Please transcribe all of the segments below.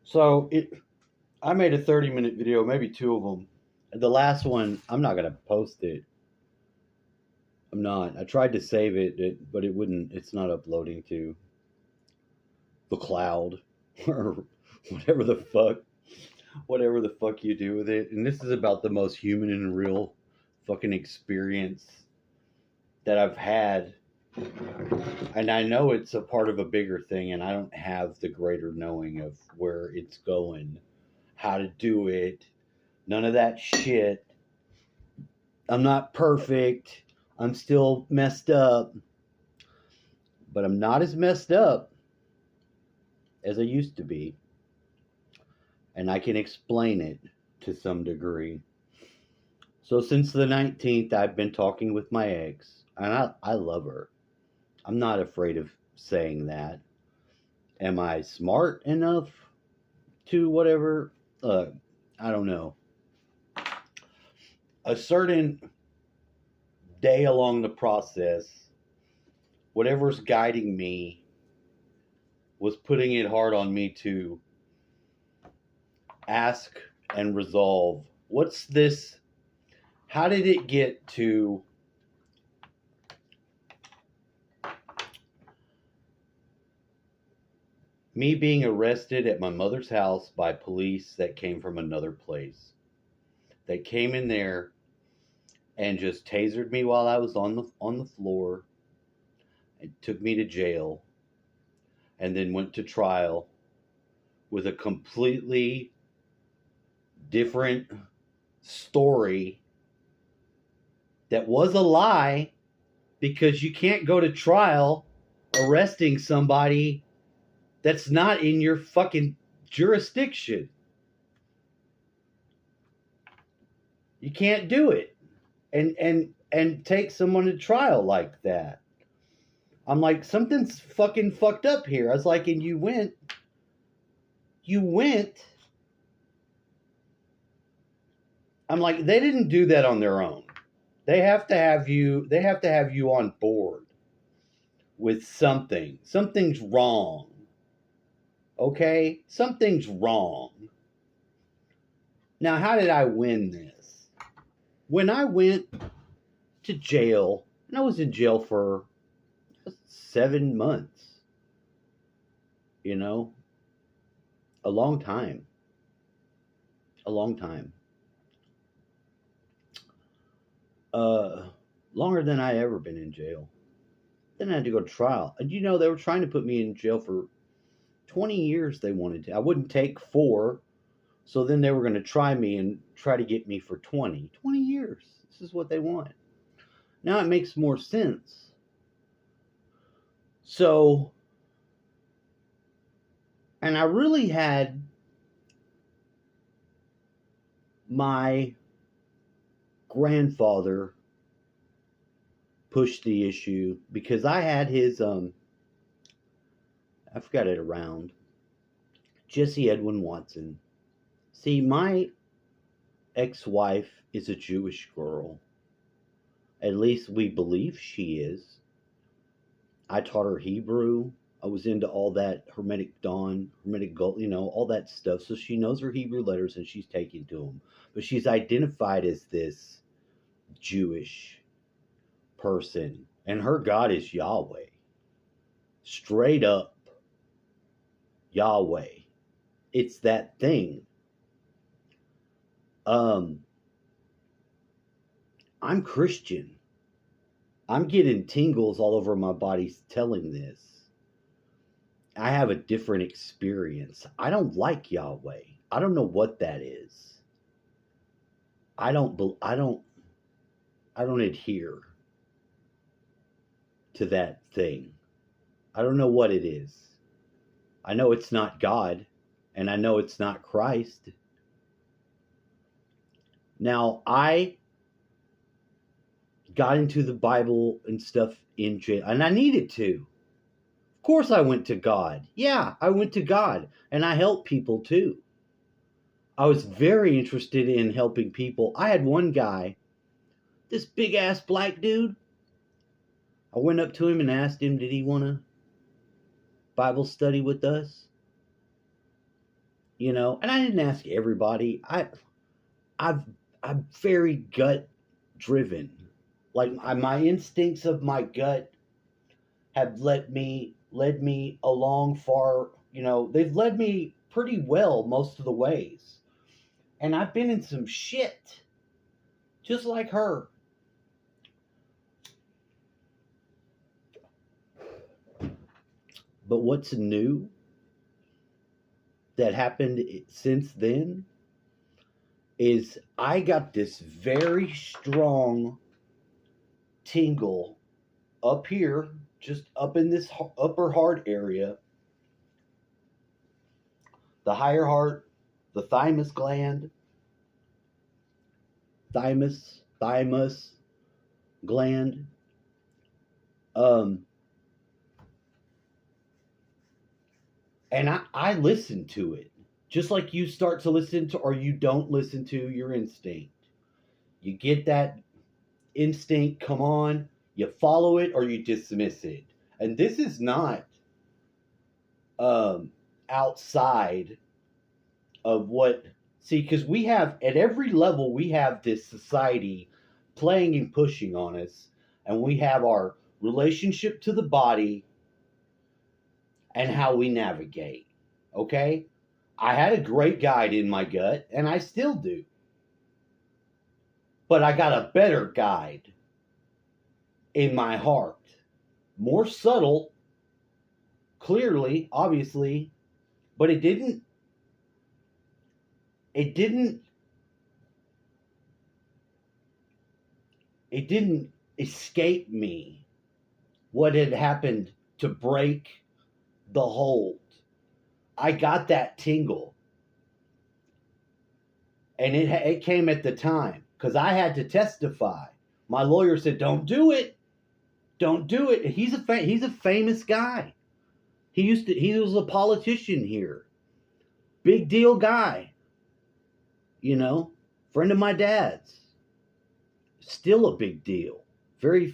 So I made a 30-minute video, maybe two of them. The last one, I'm not gonna post it. I'm not. I tried to save but it wouldn't. It's not uploading to the cloud or whatever the fuck, whatever the fuck you do with it. And this is about the most human and real fucking experience that I've had. And I know it's a part of a bigger thing, and I don't have the greater knowing of where it's going, how to do it, none of that shit. I'm not perfect. I'm still messed up, but I'm not as messed up as I used to be. And I can explain it to some degree. So, since the 19th, I've been talking with my ex, and I love her. I'm not afraid of saying that. Am I smart enough to whatever? I don't know. A certain day along the process, whatever's guiding me was putting it hard on me to ask and resolve what's this? How did it get to me being arrested at my mother's house by police that came from another place? They came in there and just tasered me while I was on the floor and took me to jail and then went to trial with a completely different story that was a lie, because you can't go to trial arresting somebody that's not in your fucking jurisdiction. You can't do it and take someone to trial like that. I'm like, something's fucking fucked up here. I was like, and you went. I'm like, they didn't do that on their own. They have to have you on board with something. Something's wrong. Okay? Something's wrong. Now, how did I win this? When I went to jail, and I was in jail for 7 months, you know, a long time. A long time. Longer than I ever been in jail. Then I had to go to trial. And they were trying to put me in jail for 20 years. They wanted to. I wouldn't take 4. So then they were going to try me and try to get me for 20 years. This is what they want. Now it makes more sense. So, and I really had my grandfather push the issue, because I had his I've got it around, Jesse Edwin Watson. See, my ex-wife is a Jewish girl. At least we believe she is. I taught her Hebrew. I was into all that Hermetic Dawn, Hermetic Gold, all that stuff. So she knows her Hebrew letters and she's taking to them. But she's identified as this Jewish person. And her God is Yahweh. Straight up Yahweh. It's that thing. I'm Christian. I'm getting tingles all over my body telling this. I have a different experience. I don't like Yahweh. I don't know what that is. I don't adhere to that thing. I don't know what it is. I know it's not God, and I know it's not Christ. Now, I got into the Bible and stuff in jail, and I needed to. Of course I went to God. Yeah, I went to God, and I helped people too. I was very interested in helping people. I had one guy, this big ass black dude. I went up to him and asked him, did he want to Bible study with us? you know. And I didn't ask everybody. I've I'm very gut driven. Like my instincts of my gut have led me along far. You know, they've led me pretty well most of the ways. And I've been in some shit, just like her. But what's new that happened since then is I got this very strong tingle up here, just up in this upper heart area, the higher heart, the thymus gland, thymus gland. Um, and I listen to it just like you start to listen to, or you don't listen to your instinct. You get that instinct, come on, you follow it or you dismiss it. And this is not um, outside of what, see, because we have, at every level, we have this society playing and pushing on us, and we have our relationship to the body and how we navigate. Okay? I had a great guide in my gut, and I still do. But I got a better guide in my heart. More subtle, clearly, obviously, but it didn't it didn't escape me what had happened to break the hold. I got that tingle, and it came at the time because I had to testify. My lawyer said, "Don't do it, don't do it." He's a famous guy. He was a politician here, big deal guy. You know, friend of my dad's, still a big deal. Very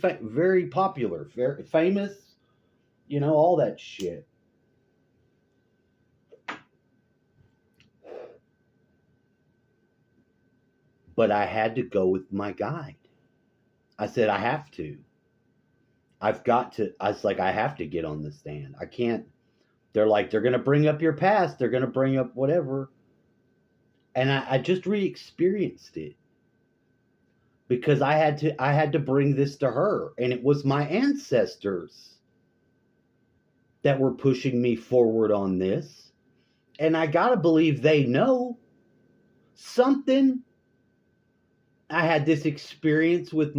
popular, very famous. You know, all that shit. But I had to go with my guide. I said, I have to. I've got to. I was like, I have to get on the stand. I can't. They're like, they're going to bring up your past. They're going to bring up whatever. And I just re experienced it because I had to bring this to her. And it was my ancestors that were pushing me forward on this. And I got to believe they know something. I had this experience with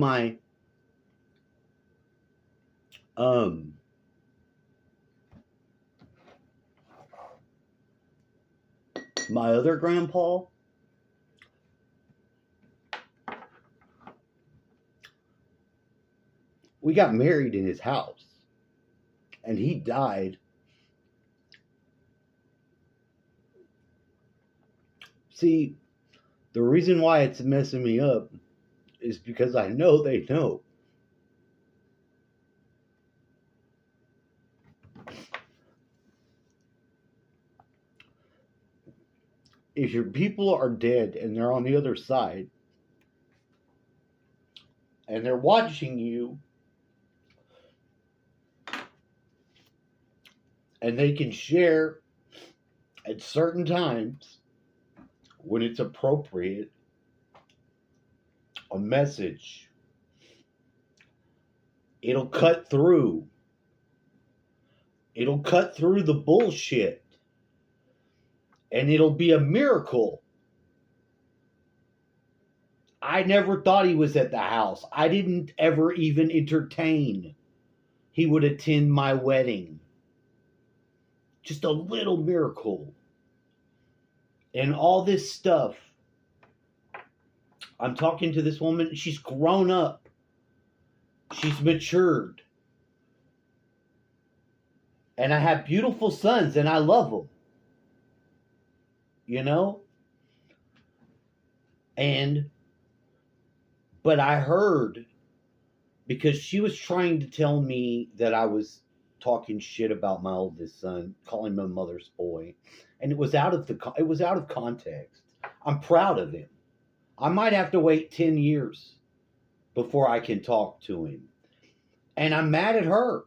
um my other grandpa. We got married in his house and he died. See, the reason why it's messing me up is because I know they know. If your people are dead and they're on the other side and they're watching you and they can share at certain times when it's appropriate a message, it'll cut through. It'll cut through the bullshit and it'll be a miracle. I never thought he was at the house. I didn't ever even entertain he would attend my wedding. Just a little miracle. And all this stuff. I'm talking to this woman. She's grown up. She's matured. And I have beautiful sons and I love them. You know? But I heard, because she was trying to tell me that I was talking shit about my oldest son, calling him a mother's boy, and it was out of context. I'm proud of him. I might have to wait 10 years before I can talk to him. And I'm mad at her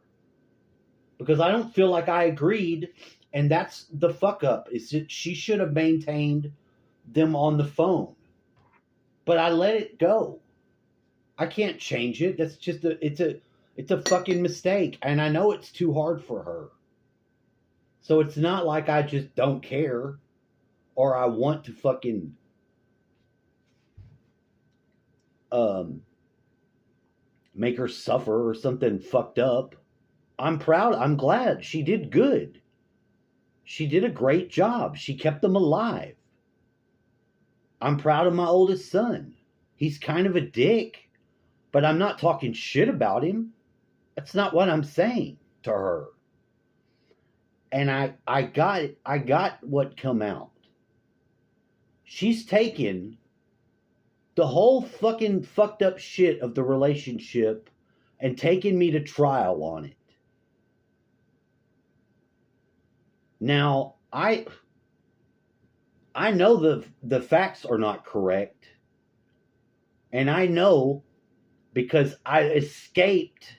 because I don't feel like I agreed, and that's the fuck up. Is that she should have maintained them on the phone. But I let it go. I can't change it. That's just it's a fucking mistake, and I know it's too hard for her. So it's not like I just don't care or I want to fucking make her suffer or something fucked up. I'm proud. I'm glad she did good. She did a great job. She kept them alive. I'm proud of my oldest son. He's kind of a dick, but I'm not talking shit about him. That's not what I'm saying to her. And I got what come out. She's taken the whole fucking fucked up shit of the relationship and taken me to trial on it. Now, I know the facts are not correct. And I know because I escaped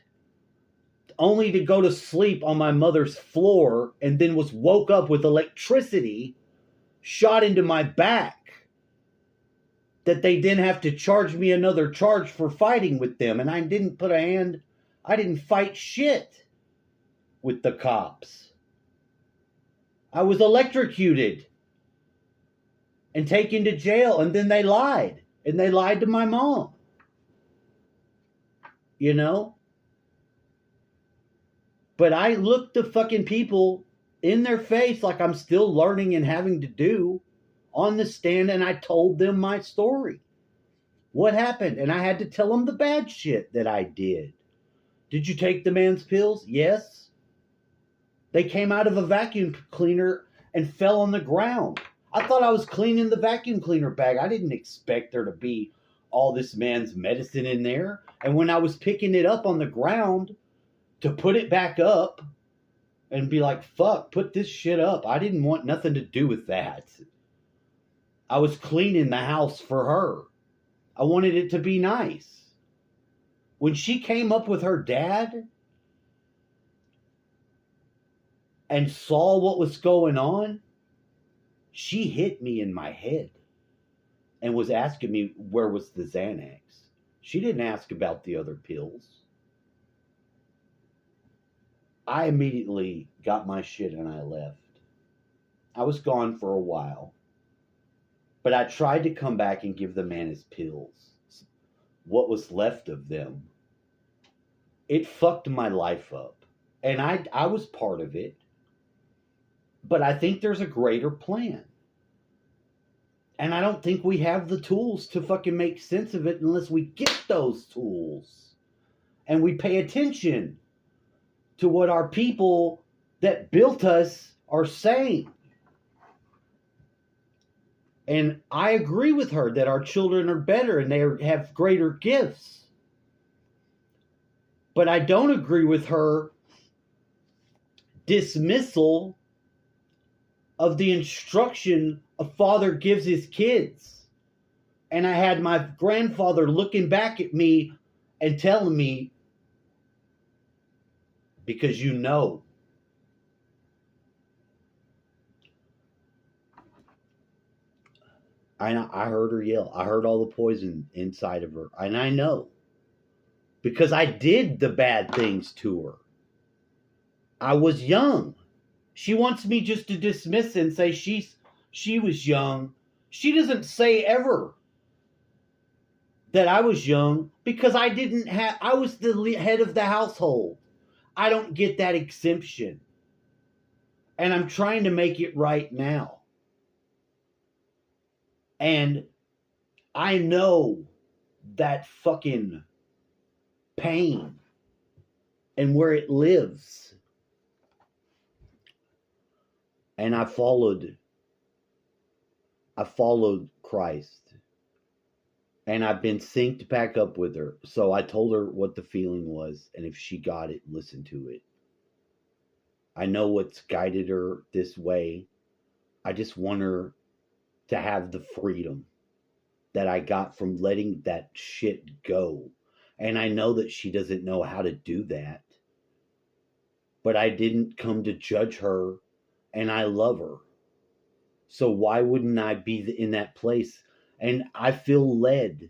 only to go to sleep on my mother's floor and then was woke up with electricity shot into my back, that they didn't have to charge me another charge for fighting with them. And I didn't fight shit with the cops. I was electrocuted and taken to jail, and then they lied. And they lied to my mom. You know? But I looked the fucking people in their face like I'm still learning and having to do on the stand, and I told them my story. What happened? And I had to tell them the bad shit that I did. Did you take the man's pills? Yes. They came out of a vacuum cleaner and fell on the ground. I thought I was cleaning the vacuum cleaner bag. I didn't expect there to be all this man's medicine in there. And when I was picking it up on the ground to put it back up and be like, fuck, put this shit up, I didn't want nothing to do with that. I was cleaning the house for her. I wanted it to be nice. When she came up with her dad and saw what was going on, she hit me in my head and was asking me where was the Xanax. She didn't ask about the other pills. I immediately got my shit and I left. I was gone for a while. But I tried to come back and give the man his pills. What was left of them. It fucked my life up. And I was part of it. But I think there's a greater plan. And I don't think we have the tools to fucking make sense of it unless we get those tools. And we pay attention to what our people that built us are saying. And I agree with her that our children are better and they have greater gifts. But I don't agree with her dismissal of the instruction a father gives his kids. And I had my grandfather looking back at me and telling me, because you know. I heard her yell. I heard all the poison inside of her. And I know. Because I did the bad things to her. I was young. She wants me just to dismiss it and say she was young. She doesn't say ever that I was young because I was the head of the household. I don't get that exemption. And I'm trying to make it right now. And I know that fucking pain and where it lives. And I followed Christ. And I've been synced back up with her. So I told her what the feeling was. And if she got it, listen to it. I know what's guided her this way. I just want her to have the freedom that I got from letting that shit go. And I know that she doesn't know how to do that. But I didn't come to judge her, and I love her. So why wouldn't I be in that place? And I feel led,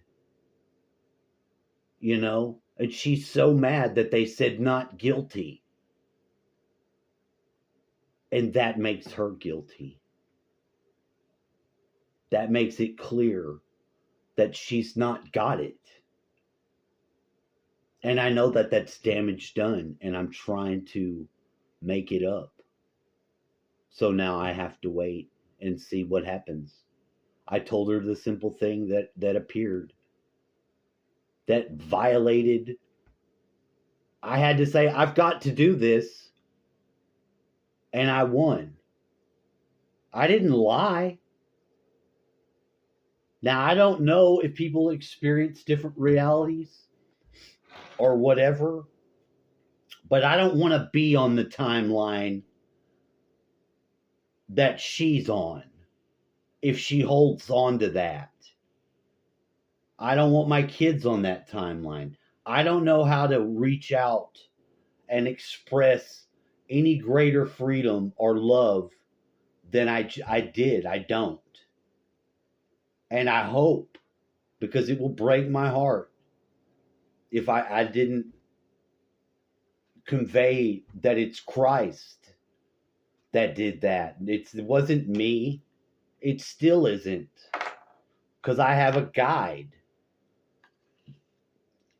you know? And she's so mad that they said not guilty. And that makes her guilty. That makes it clear that she's not got it. And I know that that's damage done, and I'm trying to make it up. So now I have to wait and see what happens. I told her the simple thing that appeared, that violated. I had to say, I've got to do this, and I won. I didn't lie. Now, I don't know if people experience different realities or whatever, but I don't want to be on the timeline that she's on if she holds on to that. I don't want my kids on that timeline. I don't know how to reach out and express any greater freedom or love than I did. I don't. And I hope, because it will break my heart if I didn't convey that it's Christ that did that. It wasn't me. It still isn't. Because I have a guide.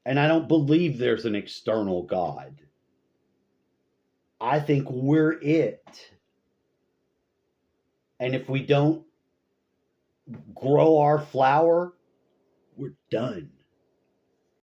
And I don't believe there's an external God. I think we're it. And if we don't grow our flower, we're done.